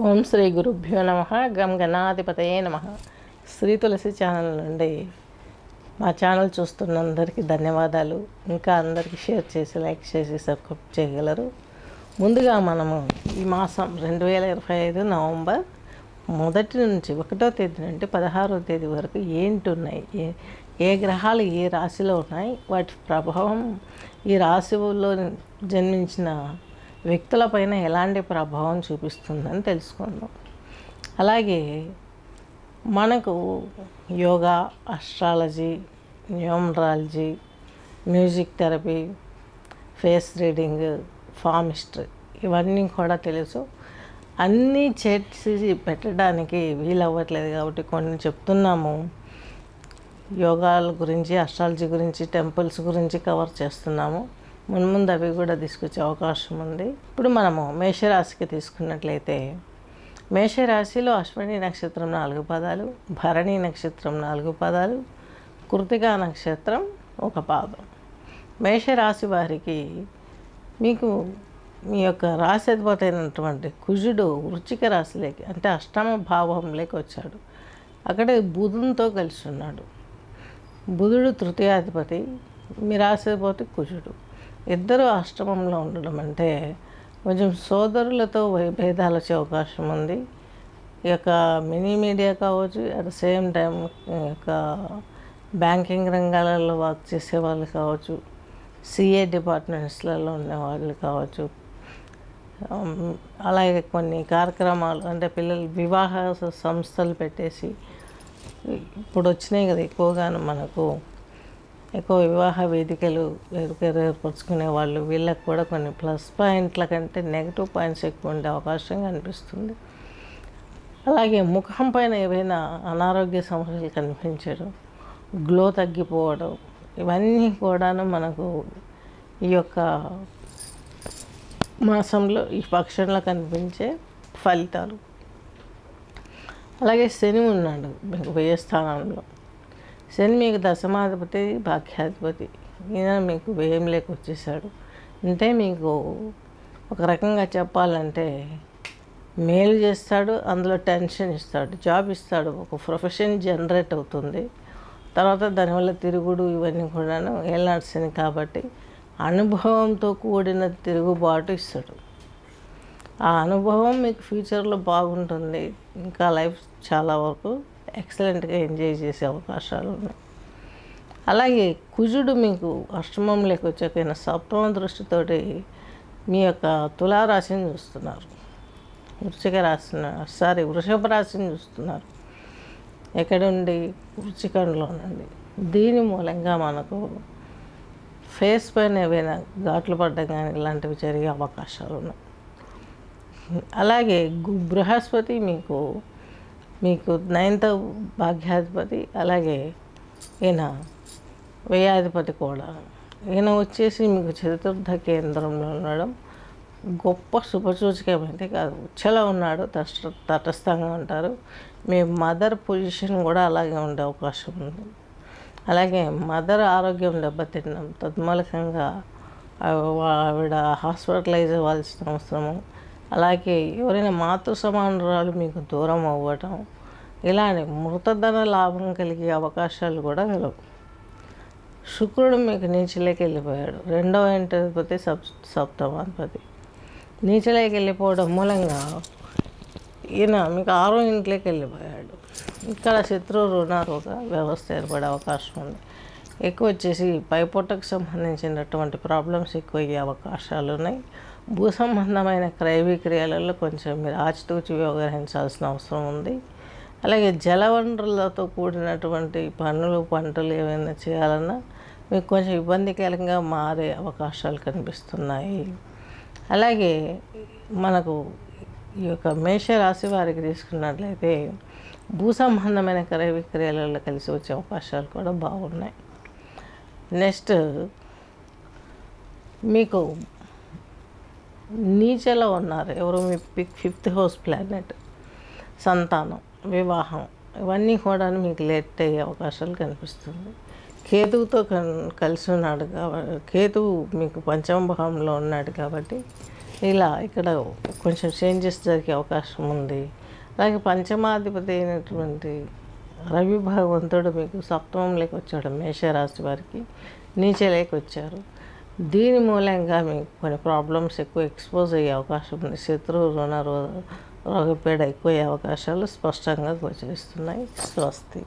ఓం శ్రీ గురుభ్యో నమ. గం గణాధిపతయే నమ. శ్రీ తులసి ఛానల్ నుండి మా ఛానల్ చూస్తున్న అందరికీ ధన్యవాదాలు. ఇంకా అందరికీ షేర్ చేసి లైక్ చేసి సబ్స్క్రైబ్ చేయగలరు. ముందుగా మనము ఈ మాసం 2025 నవంబర్ 1 నుంచి 1వ తేదీ నుండి 16వ తేదీ వరకు ఏంటి ఉన్నాయి, ఏ గ్రహాలు ఏ రాశిలో ఉన్నాయి, వాటి ప్రభావం ఈ రాశిలో జన్మించిన వ్యక్తులపైన ఎలాంటి ప్రభావం చూపిస్తుందని తెలుసుకుందాం. అలాగే మనకు yoga, astrology, numerology, music therapy, face reading, palmistry ఇవన్నీ కూడా తెలుసు. అన్నీ చేసి పెట్టడానికి వీలవ్వట్లేదు కాబట్టి కొన్ని చెప్తున్నాము. యోగాల గురించి, అస్ట్రాలజీ గురించి, టెంపుల్స్ గురించి కవర్ చేస్తున్నాము. ముందు అవి కూడా తీసుకొచ్చే అవకాశం ఉంది. ఇప్పుడు మనము మేషరాశికి తీసుకున్నట్లయితే, మేషరాశిలో అశ్విని నక్షత్రం 4 పాదాలు, భరణి నక్షత్రం 4 పాదాలు, కృతికా నక్షత్రం 1 పాదం. మేషరాశి వారికి మీకు మీ యొక్క రాశి అధిపతి అయినటువంటి కుజుడు వృశ్చిక రాశిలోకి అంటే అష్టమ భావంలోకి వచ్చాడు. అక్కడే బుధునితో కలిసి ఉన్నాడు. బుధుడు తృతీయాధిపతి, మీ రాశి అధిపతి కుజుడు. ఇద్దరు అష్టమంలో ఉండడం అంటే కొంచెం సోదరులతో భేదాలు వచ్చే అవకాశం ఉంది. ఈ యొక్క మినీ మీడియా కావచ్చు, అట్ ద సేమ్ టైం ఈ యొక్క బ్యాంకింగ్ రంగాలలో వర్క్ చేసే వాళ్ళు కావచ్చు, సిఏ డిపార్ట్మెంట్స్లలో ఉన్న వాళ్ళు కావచ్చు, అలాగే కొన్ని కార్యక్రమాలు అంటే పిల్లలు వివాహ సంస్థలు పెట్టేసి ఇప్పుడు వచ్చినాయి కదా ఎక్కువగాను, మనకు ఎక్కువ వివాహ వేదికలు ఏర్పరచుకునే వాళ్ళు, వీళ్ళకి కూడా కొన్ని ప్లస్ పాయింట్ల కంటే నెగిటివ్ పాయింట్స్ ఎక్కువ ఉండే అవకాశం కనిపిస్తుంది. అలాగే ముఖం పైన ఏవైనా అనారోగ్య సమస్యలు కనిపించడం, గ్లో తగ్గిపోవడం, ఇవన్నీ కూడాను మనకు ఈ యొక్క మాసంలో ఈ పక్షంలో కనిపించే ఫలితాలు. అలాగే శని ఉన్నాడు మీకు 10వ స్థానంలో. శని మీకు దశమాధిపతి, భాగ్యాధిపతి. ఈయన మీకు వ్యయంలోకి వచ్చేసాడు. అంటే మీకు ఒక రకంగా చెప్పాలంటే మేలు చేస్తాడు, అందులో టెన్షన్ ఇస్తాడు, జాబ్ ఇస్తాడు, ఒక ప్రొఫెషన్ జనరేట్ అవుతుంది. తర్వాత దానివల్ల తిరుగుడు ఇవన్నీ కూడాను ఏళ్ళనాటి శని కాబట్టి అనుభవంతో కూడిన తిరుగుబాటు ఇస్తాడు. ఆ అనుభవం మీకు ఫ్యూచర్లో బాగుంటుంది. ఇంకా లైఫ్ చాలా వరకు ఎక్సలెంట్గా ఎంజాయ్ చేసే అవకాశాలు ఉన్నాయి. అలాగే కుజుడు మీకు అష్టమంలోకి వచ్చాకైనా సప్తమ దృష్టితోటి మీ యొక్క తులారాశిని చూస్తున్నారు, వృషభ రాశిని చూస్తున్నారు. ఎక్కడుండి? వృశ్చికంలోనండి. దీని మూలంగా మనకు ఫేస్ పైన ఏవైనా ఘాట్లు పడ్డం కానీ ఇలాంటివి జరిగే అవకాశాలు ఉన్నాయి. అలాగే బృహస్పతి మీకు 9వ భాగ్యాధిపతి, అలాగే ఈయన వ్యయాధిపతి కూడా. ఈయన వచ్చేసి మీకు చతుర్థ కేంద్రంలో ఉండడం గొప్ప శుభసూచకమైతే కాదు. ఉచ్చలో ఉన్నాడు, తటస్థంగా ఉంటారు. మీ మదర్ పొజిషన్ కూడా అలాగే ఉండే అవకాశం ఉంది. అలాగే మదర్ ఆరోగ్యం దెబ్బతినడం, తద్మూలకంగా ఆవిడ హాస్పిటలైజ్ అవ్వాల్సిన అవసరము, అలాగే ఎవరైనా మాతృ సమానురాలు మీకు దూరం అవ్వటం, ఇలానే మృతధన లాభం కలిగే అవకాశాలు కూడా కలవు. శుక్రుడు మీకు నీచలోకి వెళ్ళిపోయాడు. 2వ ఇంటిపతి, సప్తమాధిపతి నీచలోకి వెళ్ళిపోవడం మూలంగా ఈయన మీకు 6వ ఇంట్లోకి వెళ్ళిపోయాడు. ఇక్కడ శత్రు రుణరోగ వ్యవస్థ ఏర్పడే అవకాశం ఉంది. ఎక్కువ వచ్చేసి పైపొట్టకు సంబంధించినటువంటి ప్రాబ్లమ్స్ ఎక్కువ అయ్యే అవకాశాలు ఉన్నాయి. భూ సంబంధమైన క్రయ విక్రయాలలో కొంచెం మీరు ఆచితూచి వ్యవహరించాల్సిన అవసరం ఉంది. అలాగే జలవనరులతో కూడినటువంటి పనులు, పంటలు ఏమైనా చేయాలన్నా మీకు కొంచెం ఇబ్బందికరంగా మారే అవకాశాలు కనిపిస్తున్నాయి. అలాగే మనకు ఈ యొక్క మేషరాశి వారికి తీసుకున్నట్లయితే భూ సంబంధమైన క్రయ విక్రయాలలో కలిసి వచ్చే అవకాశాలు కూడా బాగున్నాయి. నెక్స్ట్ మీకు నీచలో ఉన్నారు ఎవరు? మీ 5th హౌస్ ప్లానెట్. సంతానం, వివాహం ఇవన్నీ కూడా మీకు లేట్ అయ్యే అవకాశాలు కనిపిస్తుంది. కేతువుతో కలిసి ఉన్నాడు కాబట్టి, కేతువు మీకు 5వ భావంలో ఉన్నాడు కాబట్టి ఇలా ఇక్కడ కొంచెం చేంజెస్ జరిగే అవకాశం ఉంది. అలాగే పంచమాధిపతి అయినటువంటి రవి భగవంతుడు మీకు సప్తమంలోకి వచ్చాడు, మేషరాశి వారికి నీచలోకి వచ్చారు. దీని మూలంగా మీకు కొన్ని ప్రాబ్లమ్స్ ఎక్కువ ఎక్స్పోజ్ అయ్యే అవకాశం ఉంది. శత్రువు రుణ రోగపీడ ఎక్కువ అయ్యే అవకాశాలు స్పష్టంగా గోచరిస్తున్నాయి. స్వస్తి.